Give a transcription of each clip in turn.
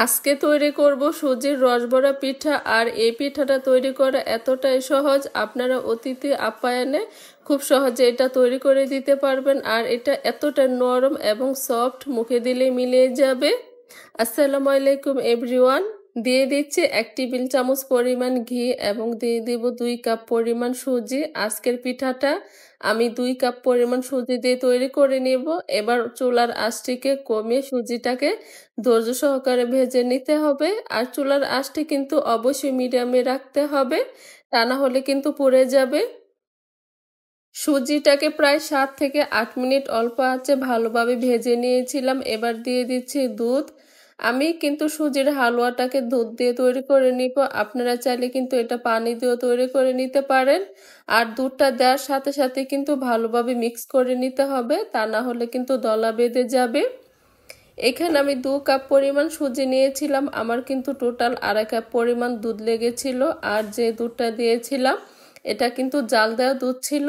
আজকে তৈরি করব সুজির রসবড়া পিঠা। আর এই পিঠাটা তৈরি করা এতটাই সহজ, আপনারা অতিথি আপ্যায়নে খুব সহজে এটা তৈরি করে দিতে পারবেন। আর এটা এতটা নরম এবং সফট, মুখে দিলে মিলিয়ে যাবে। আসসালামু আলাইকুম এভরিওয়ান। দিয়ে দিচ্ছি 1 টেবিল চামচ পরিমাণ ঘি এবং দিয়ে দিব 2 কাপ পরিমাণ সুজি। আজকের পিঠাটা আমি 2 কাপ পরিমাণ সুজি দিয়ে তৈরি করে নেব। এবার চুলার আঁচটিকে কমিয়ে সুজিটাকে ধৈর্য সহকারে ভেজে নিতে হবে। আর চুলার আঁচটি কিন্তু অবশ্যই মিডিয়ামে রাখতে হবে, তা না হলে কিন্তু পুড়ে যাবে। সুজিটাকে প্রায় 7 থেকে 8 মিনিট অল্প আঁচে ভালোভাবে ভেজে নিয়েছিলাম। এবার দিয়ে দিচ্ছি দুধ। আমি কিন্তু সুজির হালুয়াটাকে দুধ দিয়ে তৈরি করে নিব, আপনারা চাইলে কিন্তু এটা পানি দিয়েও তৈরি করে নিতে পারেন। আর দুধটা দেওয়ার সাথে সাথে কিন্তু ভালোভাবে মিক্স করে নিতে হবে, তা না হলে কিন্তু দলা বেঁধে যাবে। এখানে আমি 2 কাপ পরিমাণ সুজি নিয়েছিলাম, আমার কিন্তু টোটাল 2.5 কাপ পরিমাণ দুধ লেগেছিল। আর যে দুধটা দিয়েছিলাম এটা কিন্তু জাল দেওয়া দুধ ছিল।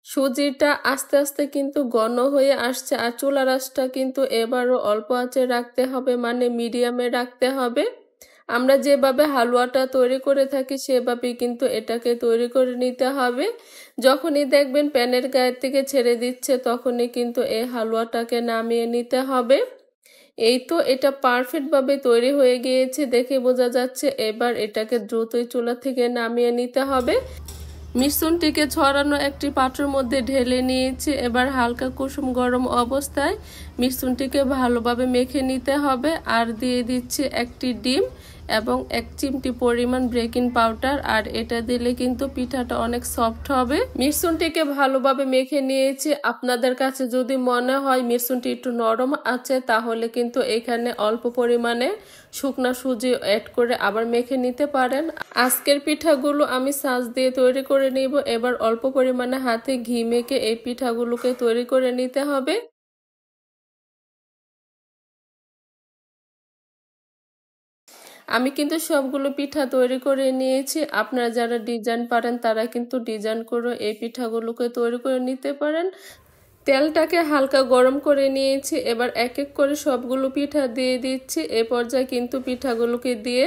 সুজিটা আস্তে আস্তে কিন্তু ঘন হয়ে আসছে। আর চুলার আঁচটা কিন্তু এবারও অল্প আঁচে রাখতে হবে, মানে মিডিয়ামে রাখতে হবে। আমরা যেভাবে হালুয়াটা তৈরি করে থাকি সেভাবেই কিন্তু এটাকে তৈরি করে নিতে হবে। যখনই দেখবেন প্যানের গায়ের থেকে ছেড়ে দিচ্ছে তখনই কিন্তু এই হালুয়াটাকে নামিয়ে নিতে হবে। এই তো এটা পারফেক্টভাবে তৈরি হয়ে গিয়েছে, দেখে বোঝা যাচ্ছে। এবার এটাকে দ্রুতই চুলা থেকে নামিয়ে নিতে হবে। মিশ্রণটিকে ছড়ানো একটি পাত্রের মধ্যে ঢেলে নিয়েছি। এবার হালকা কুসুম গরম অবস্থায় মিশ্রণটিকে ভালোভাবে মেখে নিতে হবে। আর দিয়ে দিচ্ছি 1টি ডিম এবং 1 চিমটি পরিমাণ বেকিং পাউডার। আর এটা দিলে কিন্তু পিঠাটা অনেক সফট হবে। মিশ্রণটিকে ভালোভাবে মেখে নিয়েছি। আপনাদের কাছে যদি মনে হয় মিশ্রণটি একটু নরম আছে তাহলে কিন্তু এখানে অল্প পরিমাণে শুকনা সুজি অ্যাড করে আবার মেখে নিতে পারেন। আজকের পিঠাগুলো আমি ছাঁচ দিয়ে তৈরি করে নিব। এবার অল্প পরিমাণে হাতে ঘি মেখে এই পিঠাগুলোকে তৈরি করে নিতে হবে। আমি কিন্তু সবগুলো পিঠা তৈরি করে নিয়েছি। আপনারা যারা ডিজাইন পারেন তারা কিন্তু ডিজাইন করে এই পিঠাগুলোকে তৈরি করে নিতে পারেন। তেলটাকে হালকা গরম করে নিয়েছি। এবার এক এক করে সবগুলো পিঠা দিয়ে দিচ্ছি। এ পর্যায়ে কিন্তু পিঠাগুলোকে দিয়ে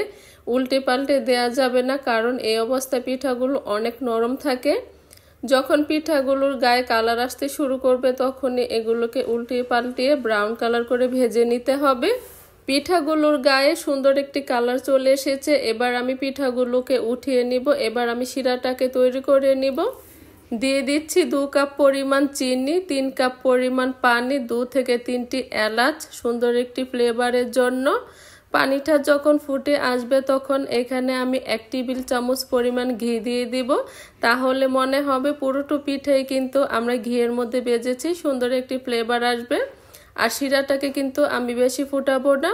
উল্টে পাল্টে দেওয়া যাবে না, কারণ এই অবস্থায় পিঠাগুলো অনেক নরম থাকে। যখন পিঠাগুলোর গায়ে কালার আসতে শুরু করবে তখনই এগুলোকে উল্টিয়ে পাল্টিয়ে ব্রাউন কালার করে ভেজে নিতে হবে। পিঠাগুলোর গায়ে সুন্দর একটি কালার চলে এসেছে। এবার আমি পিঠাগুলোকে উঠিয়ে নিব। এবার আমি শিরাটাকে তৈরি করে নিব। দিয়ে দিচ্ছি 2 কাপ পরিমাণ চিনি, 3 কাপ পরিমাণ পানি, 2 থেকে 3টি এলাচ সুন্দর একটি ফ্লেভারের জন্য। পানিটা যখন ফুটে আসবে তখন এখানে আমি 1 টেবিল চামচ পরিমাণ ঘি দিয়ে দিব। তাহলে মনে হবে পুরোটা পিঠাই কিন্তু আমরা ঘিয়ের মধ্যে ভেজেছি, সুন্দর একটি ফ্লেভার আসবে। আর শিরাটাকে কিন্তু আমি বেশি ফুটাবো না।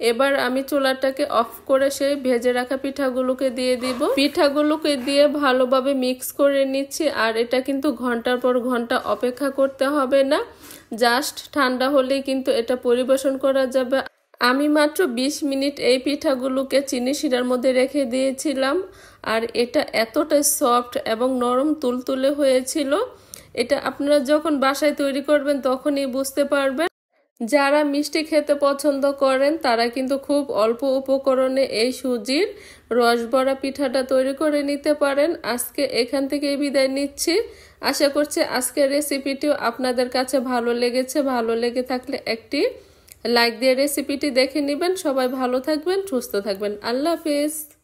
এবার আমি চুলাটাকে অফ করে সেই ভেজে রাখা পিঠাগুলোকে দিয়ে দিব। পিঠাগুলোকে দিয়ে ভালোভাবে মিক্স করে নিচ্ছি। আর এটা কিন্তু ঘন্টার পর ঘন্টা অপেক্ষা করতে হবে না, জাস্ট ঠান্ডা হলেই কিন্তু এটা পরিবেশন করা যাবে। আমি মাত্র 20 মিনিট এই পিঠাগুলোকে চিনি শিরার মধ্যে রেখে দিয়েছিলাম। আর এটা এতটাই সফট এবং নরম তুলতুলে হয়েছিল। এটা আপনারা যখন বাসায় তৈরি করবেন তখনই বুঝতে পারবেন। যারা মিষ্টি খেতে পছন্দ করেন তারা কিন্তু খুব অল্প উপকরণে এই সুজির রসবড়া পিঠাটা তৈরি করে নিতে পারেন। আজকে এখান থেকে বিদায় নিচ্ছি। আশা করছি আজকের রেসিপিটিও আপনাদের কাছে ভালো লেগেছে। ভালো লেগে থাকলে একটি লাইক দিয়ে রেসিপিটি দেখে নেবেন। সবাই ভালো থাকবেন, সুস্থ থাকবেন। আল্লাহ হাফেজ।